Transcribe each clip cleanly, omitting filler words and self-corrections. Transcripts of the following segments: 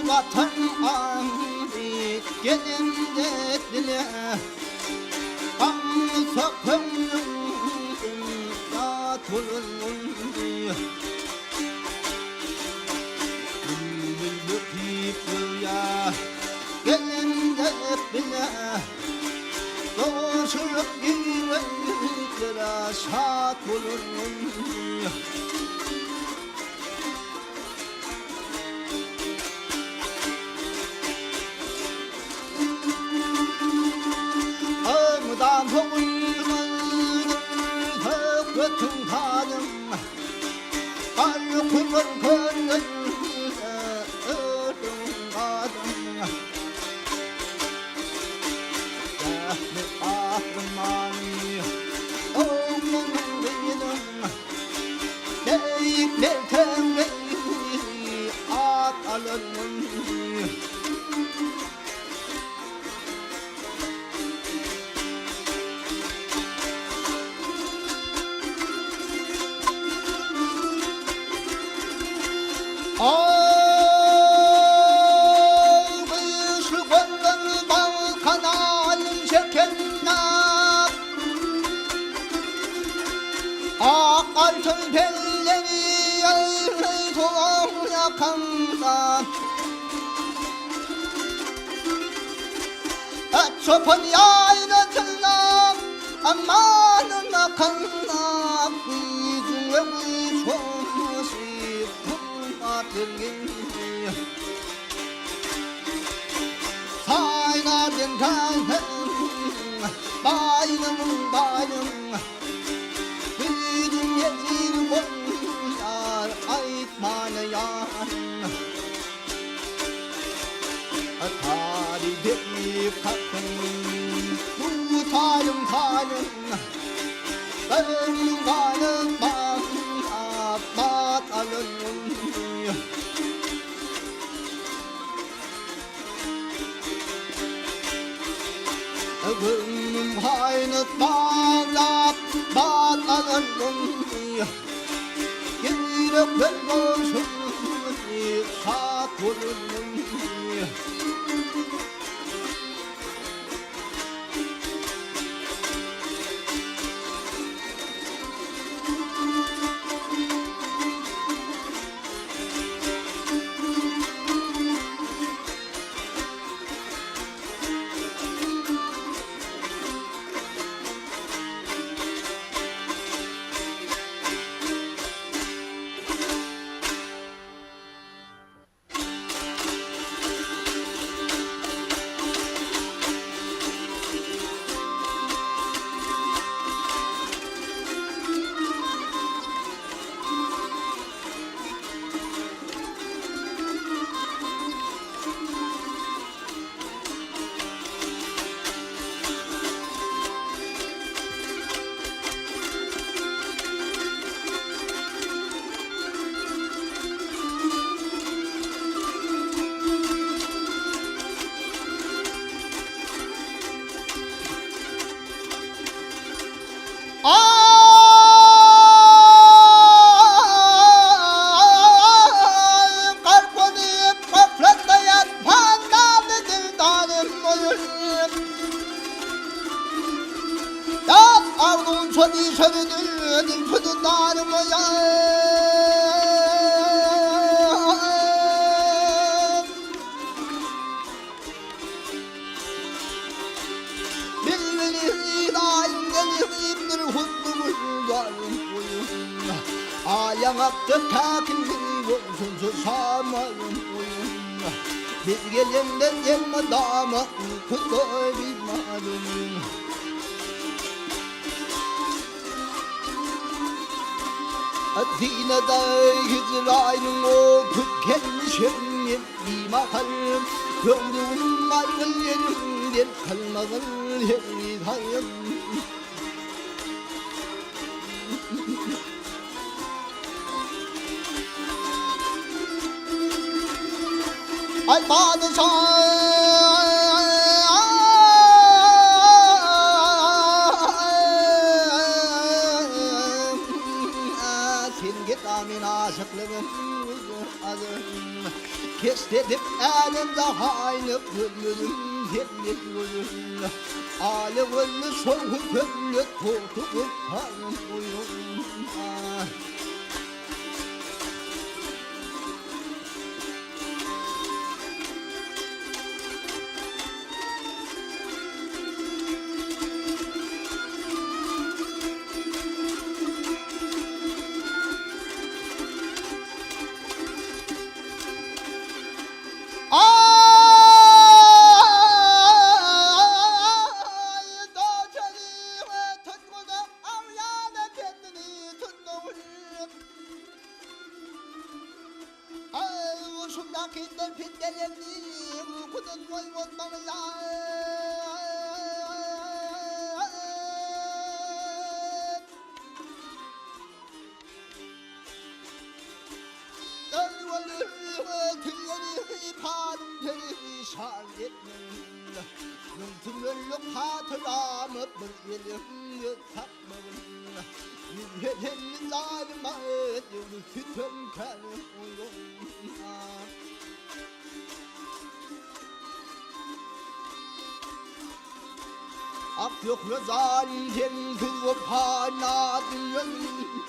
vatan ağrı gelinde dile Kanlı kömrümden tulundu Bülbül ya gelinde bile Doğuşup yüreklere şat bulundu Ağımdan toğuymandır kötün kanım Karlı kumur könlümde ördüm kanım Rahmet aklımani oğlum benim Beyler temreyi at alınım Ağmışlı kolları bal kanalın şekenler Ak altın pelleri toğum yakanlar Et çopan yaylatırlar amanın akanlar Bizim ve bu çoğumuzu Saynadım kaldım Baynım baynım Büyüdüm yetim boylar Aytmana yarım Tarih etmeyip kalktım Bu talim talim Benim talim bat alınım Gönlüm haynıt bağlap bat alınım Yürekler boşum şat bulunum Çödü çödü çödü darım ya Bilmeli daim gelirdir hudumuz yarım boyun Ayağım attı kakinli olsun samayım boyun Bir gelimden gelme damat kutu bilmadım Atina'da Hicra'nın o tükenmişim yettiğime kalım Gördüğüm ayrıl yerimden kalmazın yeridayım Ay padişah Git amin aşıklığın adım Kestirdim elimde haynı gülmüdüm Zemlik gülüm Ali gülü soğuk gülü Tutup hanım uyum Aklıklı zalim kızı panadın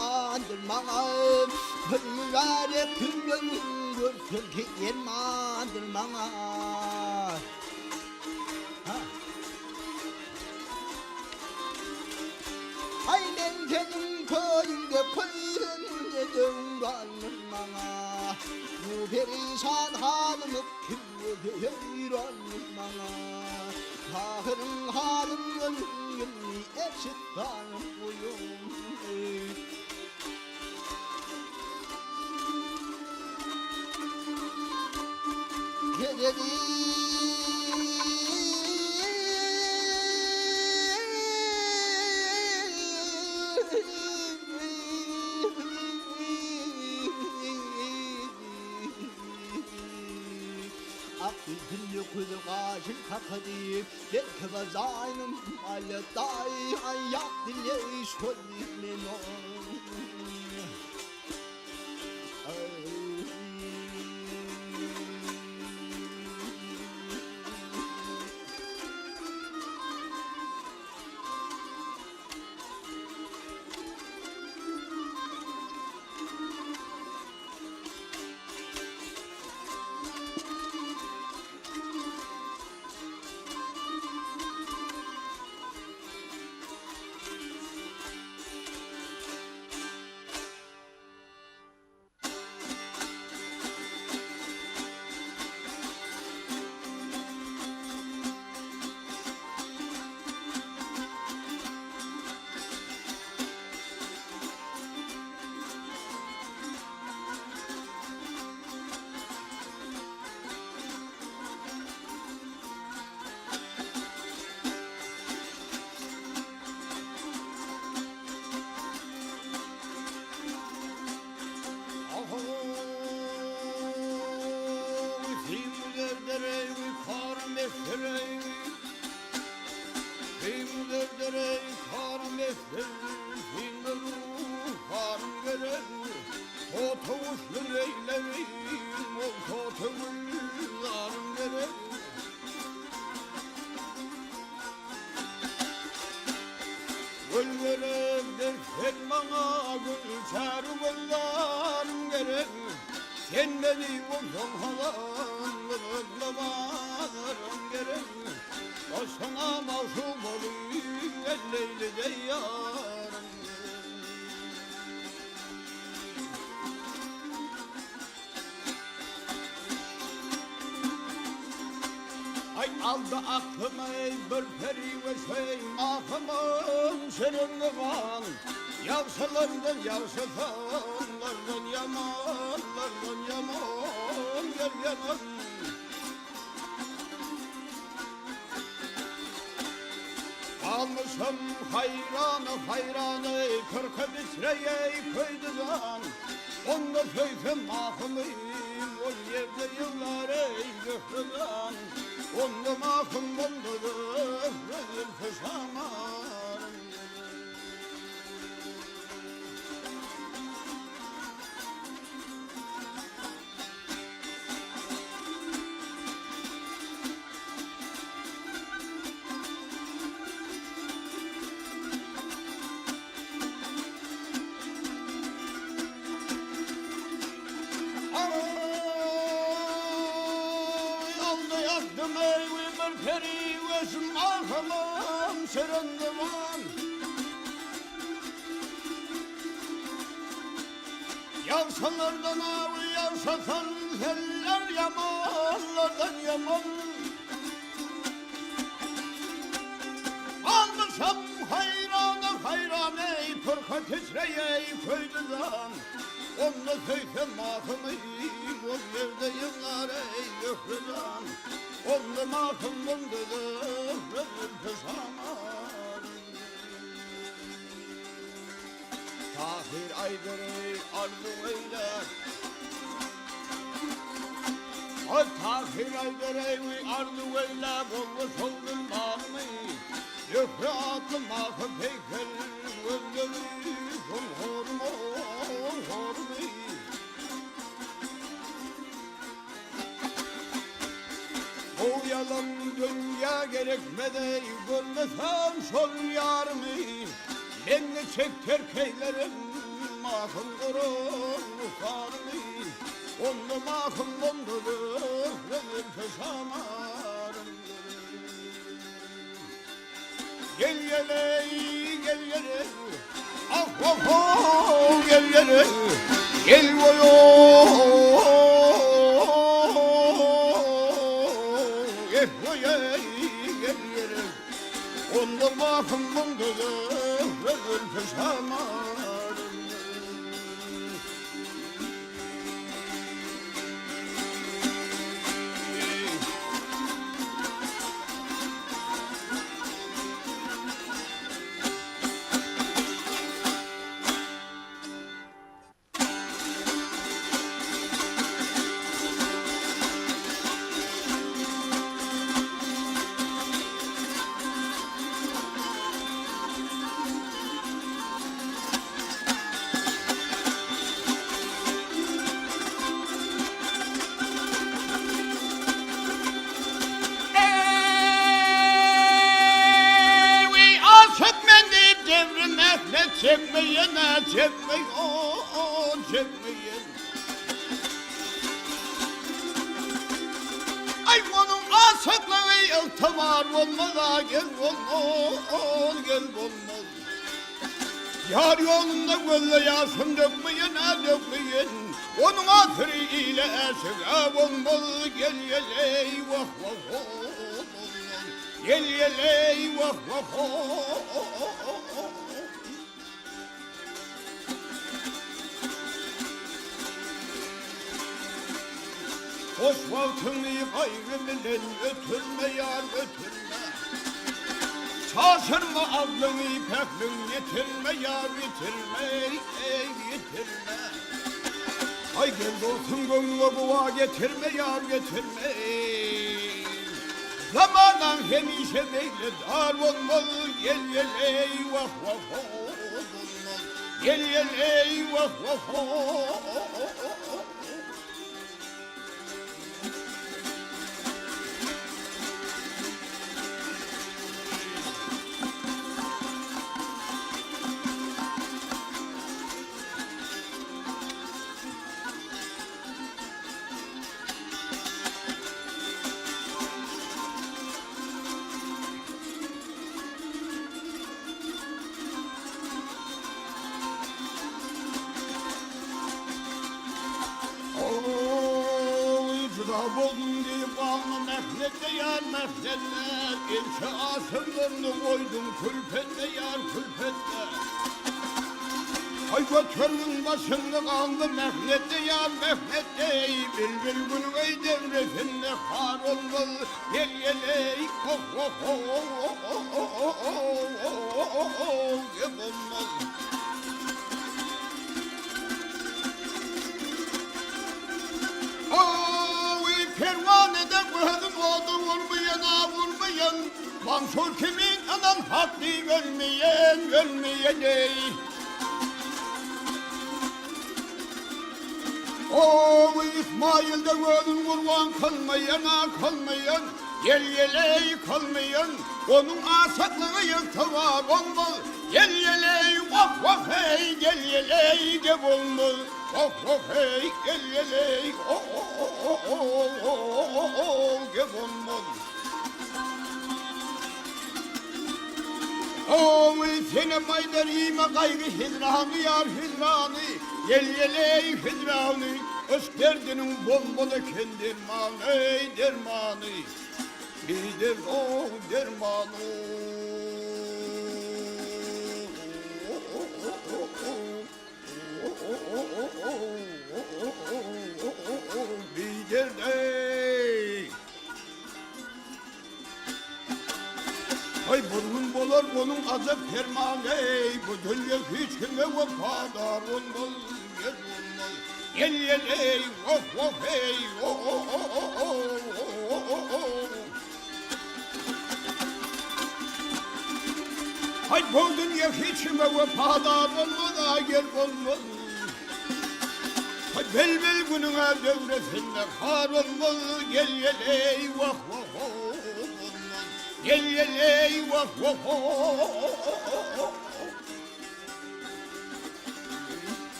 andırmağım Hırmüzare küllün görsün ki yenmandırmağım Ay ben senin köyünde köyündedim kanırmağım Bu perişan halımı küllü anırmağım Kahırın halım gönlüm eşit tanım uyum Gecedi Dilli kuzu kaşın kakadi Belki bazayım Aletay ayak dille şöllimin Gülverektir sen bana gülçer güllerim gerek Sen beni uzun halanlarım gerek O sana mahşum olayım elleyli de yarım Ay aldı aklıma bir peri ve şey ahımın senin kan Yavşalardan yavşatanlardan yamanlardan yaman gel yaman Almışım hayranı kırkı bitreye koydudan Onda söysem ahımıyım o yerde yıllar ey göhrüden Onda mahkum buldudur fışaman. peri gözüm akamam serendiman. Yavsalardan avı yavsatan seller yamanlardan yaman. Almışam hayrana hayrana Türk'a titreye köyden. Onunla söysem mahımı o yerde yıllar ey gökyüzden. Onunla mahım bundadır ömür zaman. Tahir aygırı arzu eyler. O tahir aygırı arzu eyler. Olmuş oldum bağımı. Yüklü adım mahı peyker. Ömrümü hormu hormu. O yalan dünya gerekmede görmesem sol yarımı. Ben de çek terkeylerim mahım durur farmı. Onunla mahım dondudur ömür peşamarım. Gel geley gel geley ah oh oh gel geley gel boyo gel boyo gel geley onunla mahım dondudur ömür peşamarım. Çekmeyin, çekmeyin, çekmeyin. Ay onun asıklığı iltimar olmaz, gel olmaz, gel olmaz. Yar yolunda gölle yasın dökmeyin, dökmeyin. Onun asırı ile eşek olmaz, gel yeley vah vah vah. Gel yeley vah vah vah. Hoş vaktını gayrımden götürme yar götürme. Şaşırma aklını peklin yitirme yar yitirme ey yitirme. Ay gel olsun gönlü buğa getirme yar getirme. Zamanan henişe beyle dar olmalı gel gel ey vah vah vah. Gel gel ey vah vah vah. Bozdum deyip alnı mehletle yar mehletle. İnşa asırlarını koydum külfetle yar külfetle. Ay götürdün başını kaldı mehletle yar mehletle. Bilbil günü ey devresinde har olmaz. Gel gel ey oh oh oh oh oh oh oh oh oh gel olmaz. Pervanede gördüm oldu vurmayan Mansur kimin anam haklı ölmeyen ey. O İsmail'de gördüm kurban kalmayan Gel ey kalmayan onun asaklığı yırtılar olmaz. Gel ey vah vah hey gel ey gel olmaz. Vah vah hey gel ey oh oh oh oh oh oh gel olmaz. Oy sene maydar ima kaygı hidranı yar hidranı. Yel yeley hidranı. Öskerdinin bol eken dermanı dermanı. Bir o dermanı. Bir derde. Ay bunun bolar bunun azap fermanı. Bu dünya hiç kime vefadar olmaz. Yel yel ey of of ey Hay bu dünya hiç kime vefadar olmaz. Gel olmaz. Hay bel bel gününe devresinde kar olmaz. Gel yel ey vah vah Gel gel ey vah vah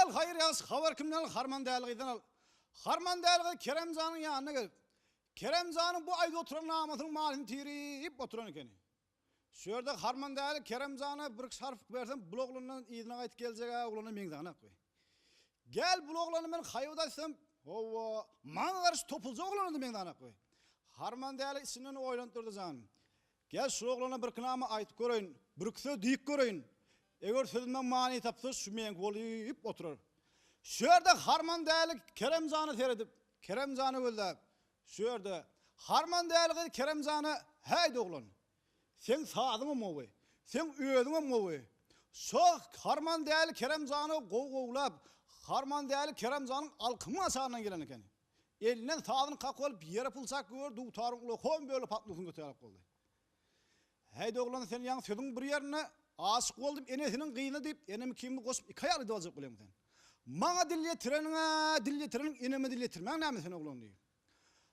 Al hayır yaz haber kimden Harman Değerli'den al. Harman Değerli Keremzan'ın yanına gelip Keremzan'ın bu ayda oturan namatının malini tirip oturan ikeni. Şöyle Harman Değerli Keremzan'a bir sarf versen bloğundan idine ait gelecek oğluna mengdana koy. Gel bloğunu ben hayvadaysam ova man karşı topulca oğluna da mengdana koy. Harman Değerli ismini oylandırdı canım. Gel şu oğluna bir kınama ait görün, bir kısa dik görün. Eğer sözümden mani tapsa sümeyen kolayıp oturur. Şöyle Harman Değerli Keremzan'ı teredip, Keremzan'ı öldü. Şöyle Harman Değerli Keremzan'ı haydi oğlum. Sen sağdın mı oğlu? Sen ödün mü oğlu? Çok Harman Değerli Keremzan'ı kovulap, Harman Değerli Keremzan'ın alkımı asağından gelen iken. Elinden sağdın kalk olup yere pulsak gör, duğtarın ulu kom böyle patlısın götürüp oldu. Haydi oğlum sen yan sözün bir yerine aşık oldum enesinin kıyını deyip enemi kimini koşup iki ayarı da olacak olayım sen. Bana dil getirenin enemi dil getirmen ne mi sen oğlum diyor.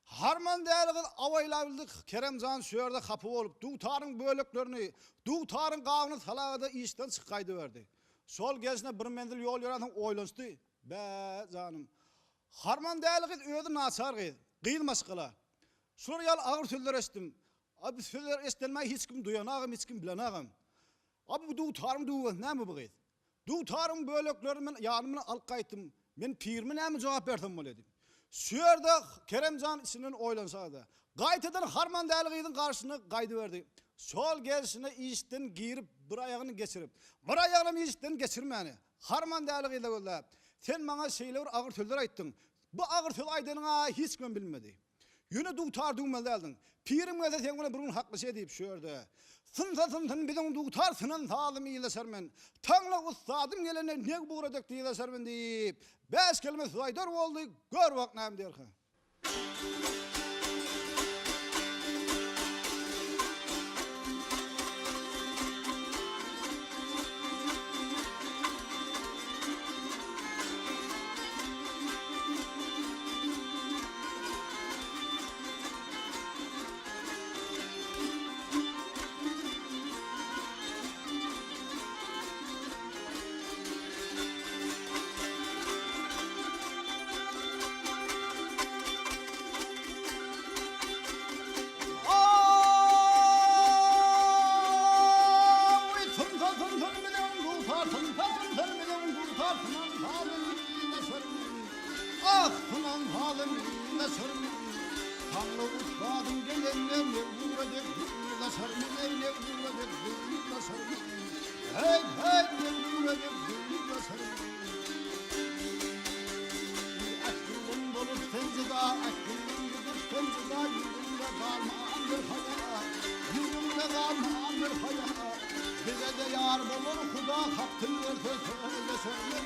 Harman Değerli avaylabildik Keremzan şöyle kapı olup duğtarın bölüklerini, duğtarın kavını salağıda işten çıkaydı verdi. Sol gezine bir mendil yol yaratın oylanıştı. Be canım. Harman Değerli ödü nasar kıyılmaz kıla. Şuraya ağır sözler estim. Abi sözler estelmeyi hiç kim duyanağım, hiç kim bilenağım. Abi bu duğtarım duğu ne mi bu kıydı? Duğtarım bölüklerimi yanımına alkayttım. Ben pirime ne mi cevap verdim dedim. Şöyle Keremzan isminin oylansa da. Gayteden Harman Değerli'nin karşısına kaydı verdi. Sol gelsine işten girip bir ayağını geçirip. Bir ayağını işten geçirmeyeni. Harman Değerli'yle öyle. Sen bana şeyler ağır sözler ayttın. Bu ağır söz aydınına hiç kim bilmedi. Yine duğtar duğmalı aldın. Pirim gelse sen bana bunun haklı şey deyip şöyle. Sın bizim duğtar sınan sağlım iyiyle sermen. Tanrı ustadım gelene ne buğradık diye sermen deyip. 5 kelime suaydar oldu. Gör bak neyim der ki. Ah tunan halim ne sırmın Tanrı ustadım gelenler ne uğradık ne sırmın ne uğradık ne sırmın Hey hey ne uğradık ne sırmın Aklım dolup tencida aklım dolup tencida yüzümde kalmandır hayat yüzümde kalmandır hayat bize de yar bulur Huda hakkın verse söyle söyle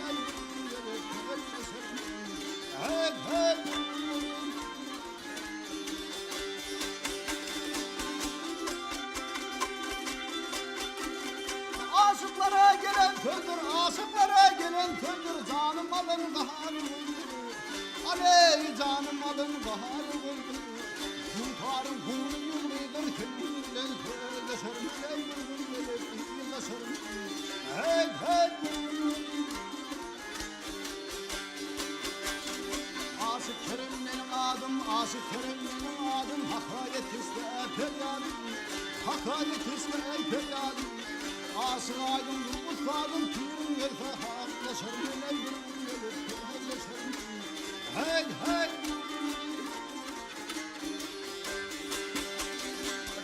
Hey hey Aşıklara gelen sözdür canım alın baharı Aley canım alın baharı Sevdaların kumunu yürüydün Kendimden söyleşerim Ey gülüm gelir yıllaşırım Hey hey Aşık Kerim benim adım Aşık Kerim benim adım Hakaret iste feryadım Hakaret iste ey feryadım Aşık aydın durmuş vardım Tüyürüm gelse haklaşırım Ey gülüm gelir haklaşırım Hey hey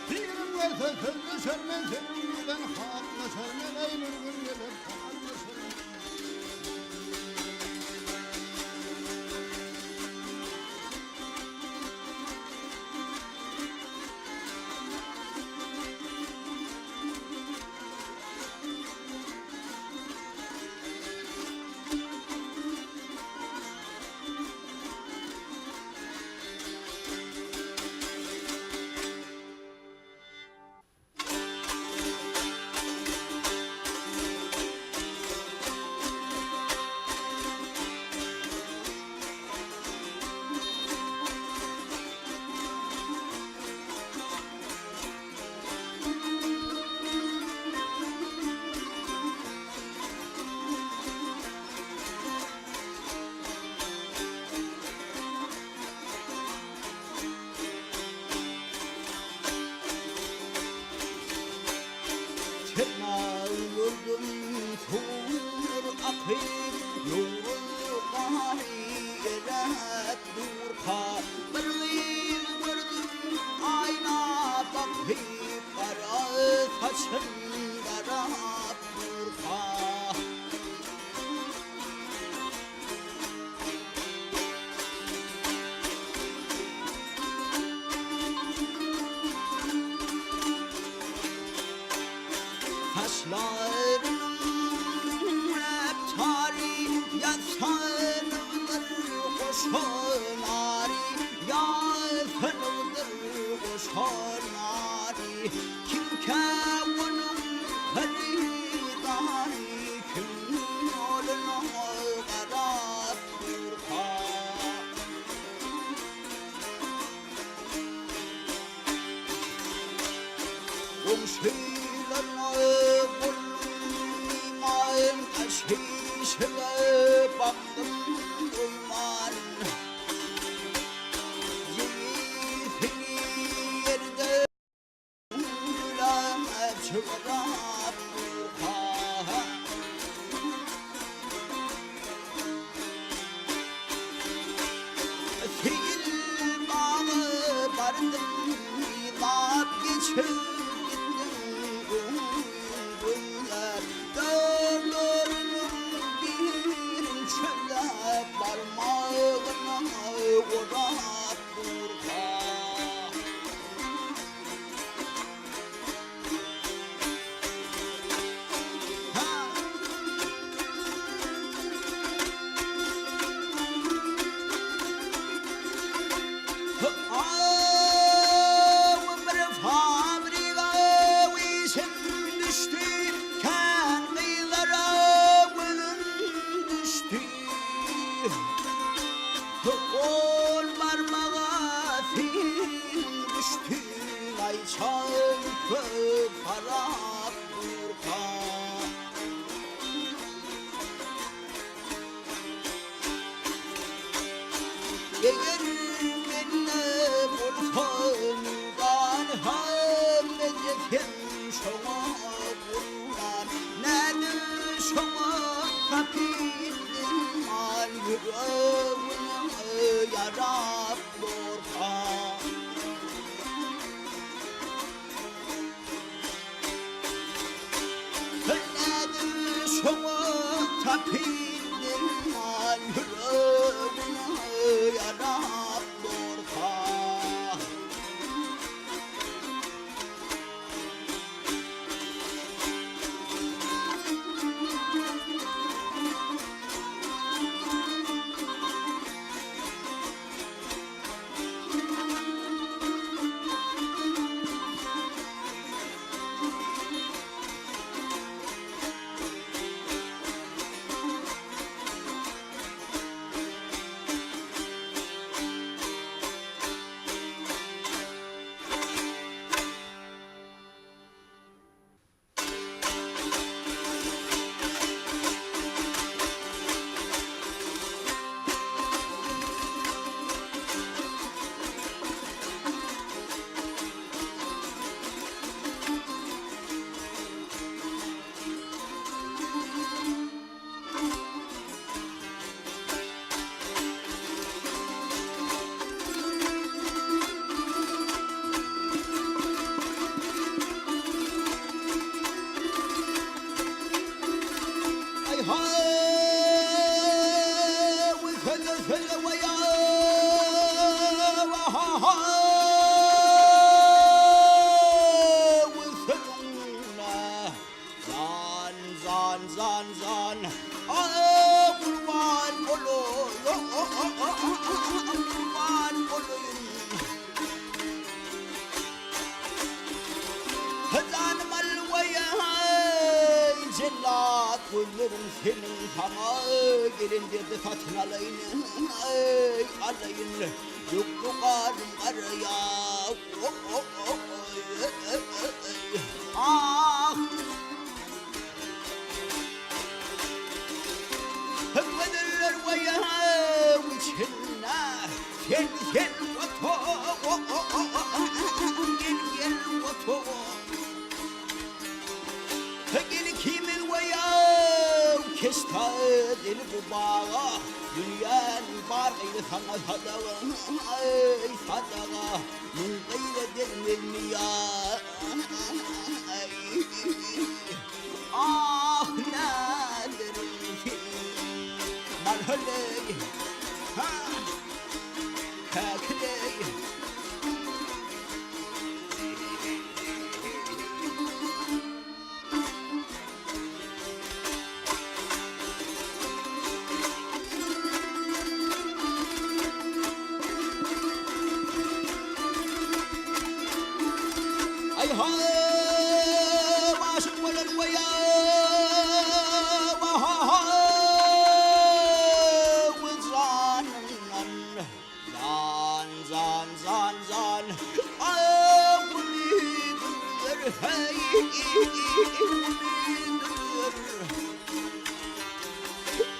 Tüyürüm gelse haklaşırım Seninle haklaşırım Ey gülüm gelir haklaşırım Kenar yurdum tur akır Nurul gayret durka Birliğin gördüm ayna bakıp Kara saçın kara durka Taşlarının hep tarih Yatsanıdır koşanari Yatsanıdır koşanari Kim kevunun haridari Kim yoluna karat durka Komşularına bulmayın Aşişe baktım duyman Yiğitini yerde Gülüm çıkarak durka Fil bağı vardım Yılap geçir Dağlarının bir çöle parmağına uğrat durka Çarpıp harap durka Eğer benimle bulsandan Hamleceken şoma bunlar Nedir şoma kapildin Al yüreğini yarab durka Şoma tapindim al yüreğine yarab durka Güllerim senin sana gelin dedi satın alayın alayın. Yoktu karım araya. Ah Hıkkıdırlar bayağı içine. Gel gel otur. Gel gel otur. Gel kimin bayağı kestadil bu bağa. Dünyanın barıyla sana sadağa. Sadağa. Min gayredir milmiya. Ah nadir marhaley ha kakley ay ha başım olur boya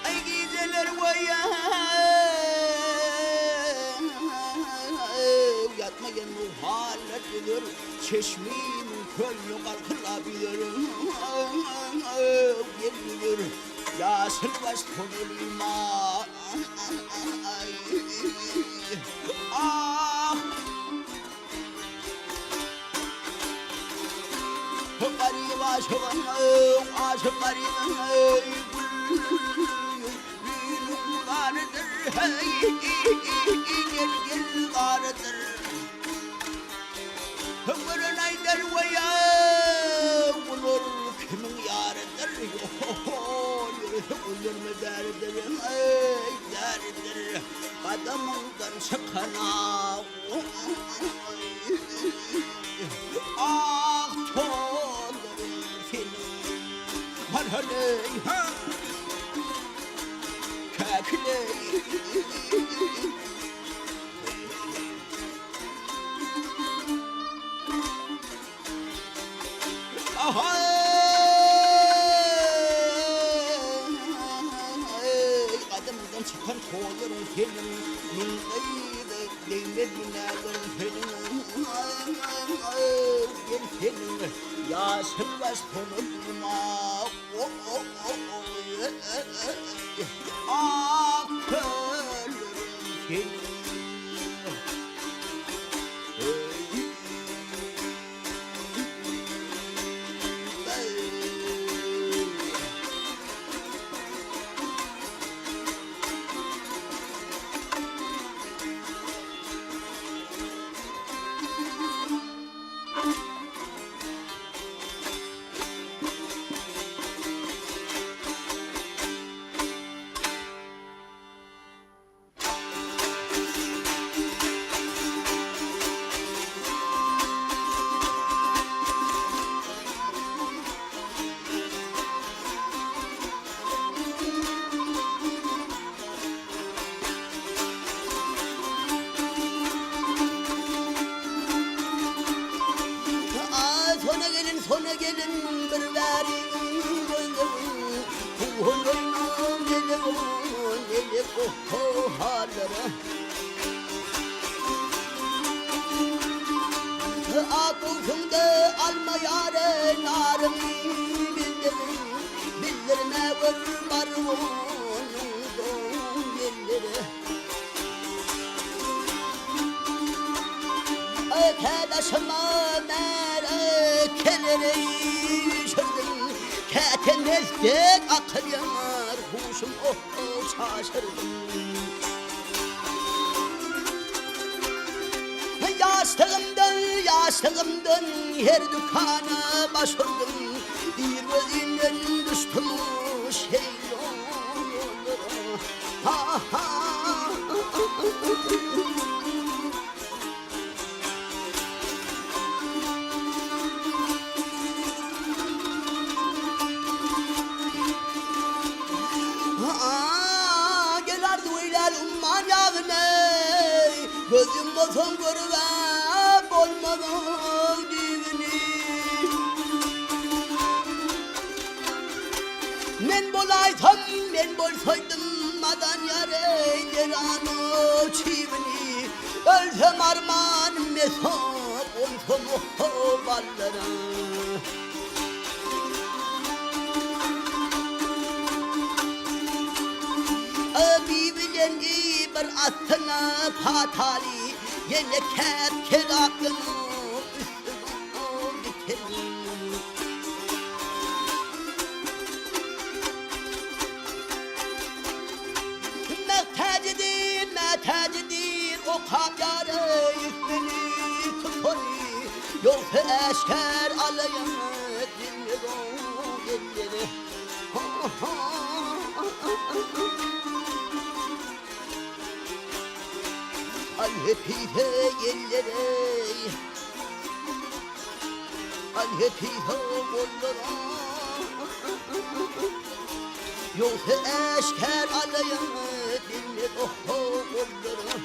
ay geceler vaya yatmayan muhalletlidir çeşmin kölü kalkılabilir geliyor yasılmaz konulma ah Garip aşkın, aşık garibin gülüm garıdır, gel gel garıdır. Ömrün aydır veya bulur kimin yarıdır, yürü mü derdir, derdir. Kadımından çıkana, ah tollarım senin marhaley ha kakley aha kadımdan çıkan tollarım senin min değmedine senin gel senin yasılmaz konulma ah ölürüm senin Sona gelin bir verin gözlerin Kuhunun eli kuhallara Akılsında alma yâre narım Bildirme vur barvunun yerleri Arkadaşıma merekeleri yüşürdüm Ketemezdik akıl yanar Huşum şaşırdım Yastığımdan her dükkanı başvurdum Bir gözümden düştüm şey olur Ha ha Gözüm olsun görüve olmadan divini. Men bolaysam men bolsaydım madan yare derano çivini. Ölsem armanım mesap olsam o ballara. Bibilendi bir atına patali yine kep kerakın üstüne dikerim. Mehtacidir o kamyarı yükmeni tutoni yoksa eşker alayım dinle o elleri. Al hepite yerlere, al hepite kollara. Yoksa eşker alayım dinle o kollara.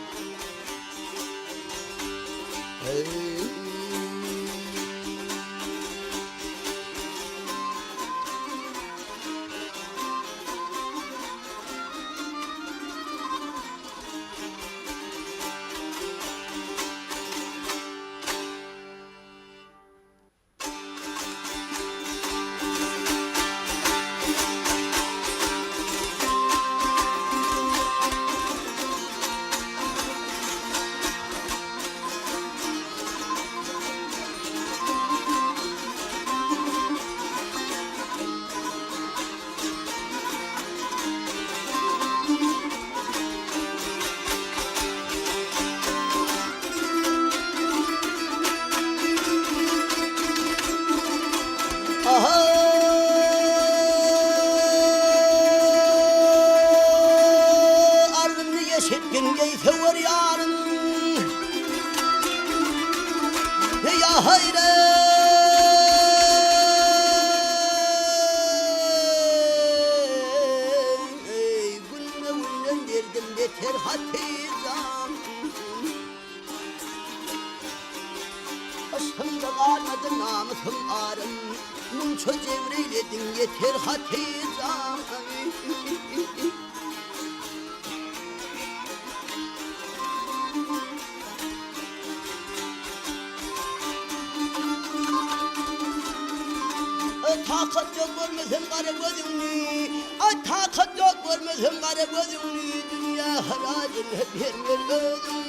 Ardını yeşettin geyse var yarın. Ya hayre günle günle derdim beter hatizam. Aşkımda kalmadı namusum ağrım. Mumço cevreyledin yeter hatizam. Takat yok görmesin kara gözünü. Takat yok görmesin kara gözünü. Dünya haracını vermer gözünü.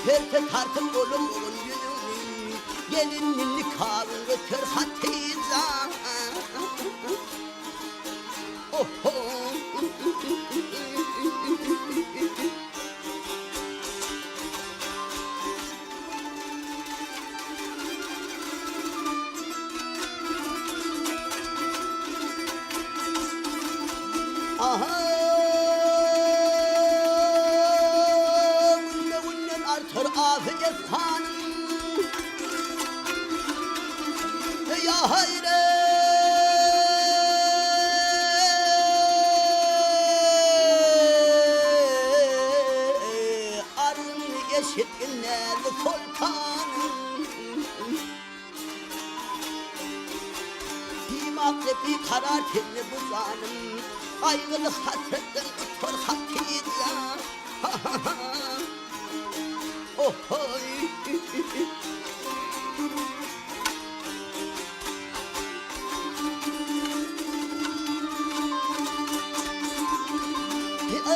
Herke tartım olum olun yüzünü. Gelinin nikahını götür hatizam. Oh oh. Aha, günle artır Afganistan. Ya hayre, arın eşitkinler sultanım. Akrebi karar kirli bu zalim. Ayrılık hasretten tutar hatizam. Oh oy.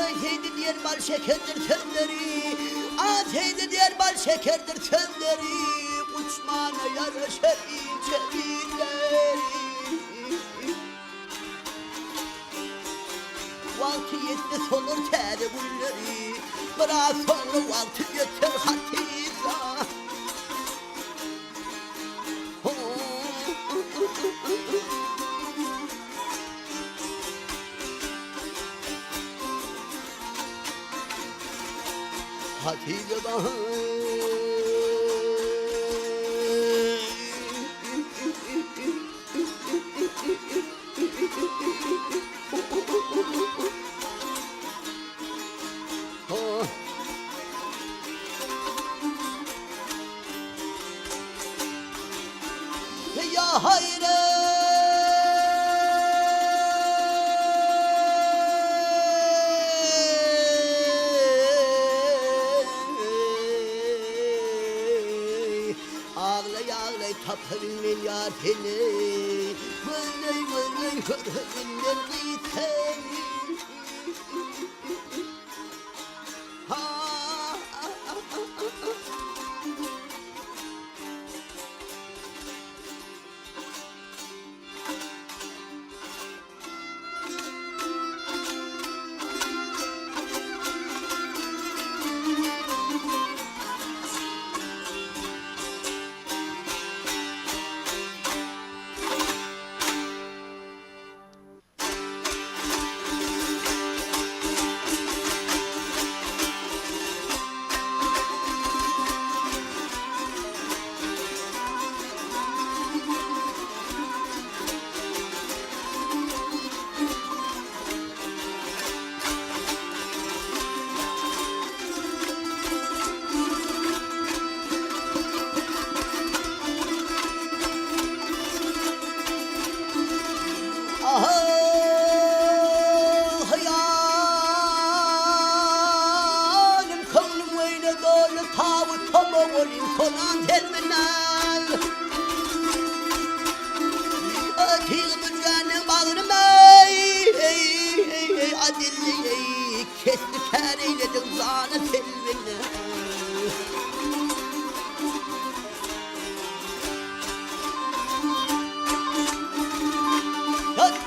Ayşeydi diğer bal şekerdir sözleri. Ayşeydi diğer bal şekerdir sözleri. Uçmana yaraşır çevirleri. Valtı yetti solur teri bunları. Bırak sonra valtı götür hatiza. Hatice bahar. ya hayret. Ağlay ağlay tapılın yar hele. Vıllay vıllay hırhırından gitey. Kesti tereyledim zana telvini.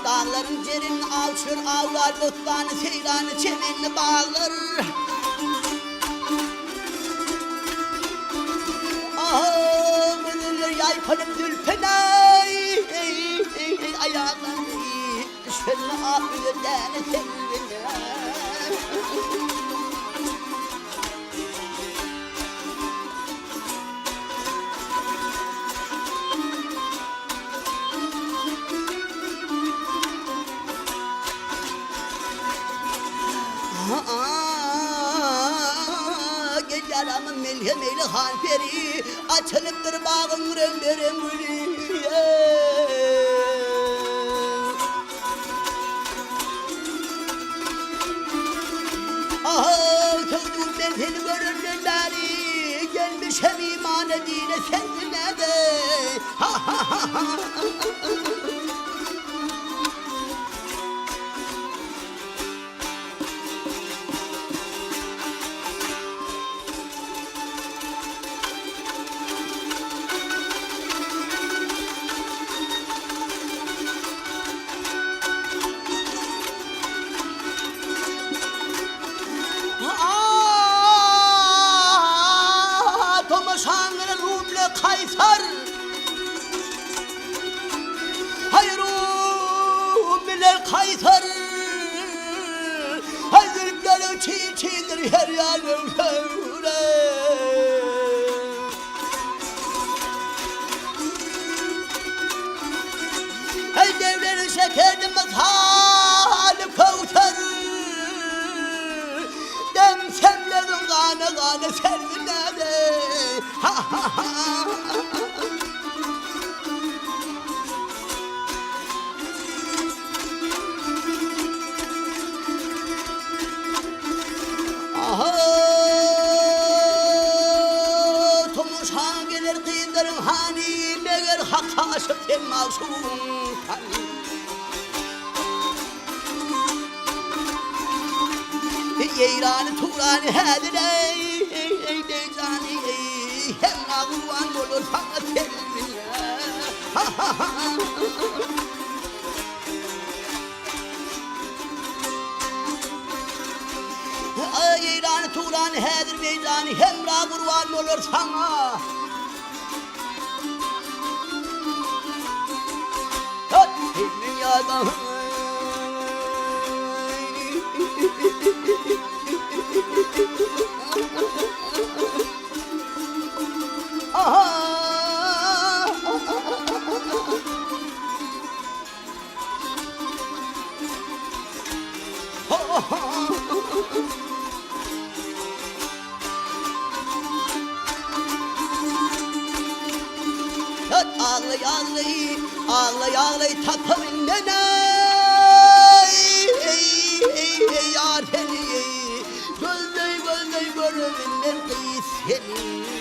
Dağların cerin avşır avlar, botlanı seyranı çemenli bağlar. Ağımınır yaypanım dülpenay, ayağlarını düşenli ağırdan telvini. Gel yaramın melhemeli hanferi, açılıptır bağın remlerim Kıvdım ben seni görürleri, gelmiş hem iman edine kendine de. Kaysar hayrum bile Kaysar hazırlıkları çiğdir her yanım söyle her devlerin şekerim halim kavuşar dem semlerin kanı kanı servinleri ha ha ha. Tomuşan gelir kıyındarın hani meğer hak taşıp en masum hani Yeyrani Turani hedire Beyzani hem ağırvan olur sana telvin Yeyrani Turani hedir Beyzani hem ağırvan olur sana Dünyada Ağlay ağlay ağlay ağlay takamından yar seni gözley gözley görümünden kıyı seni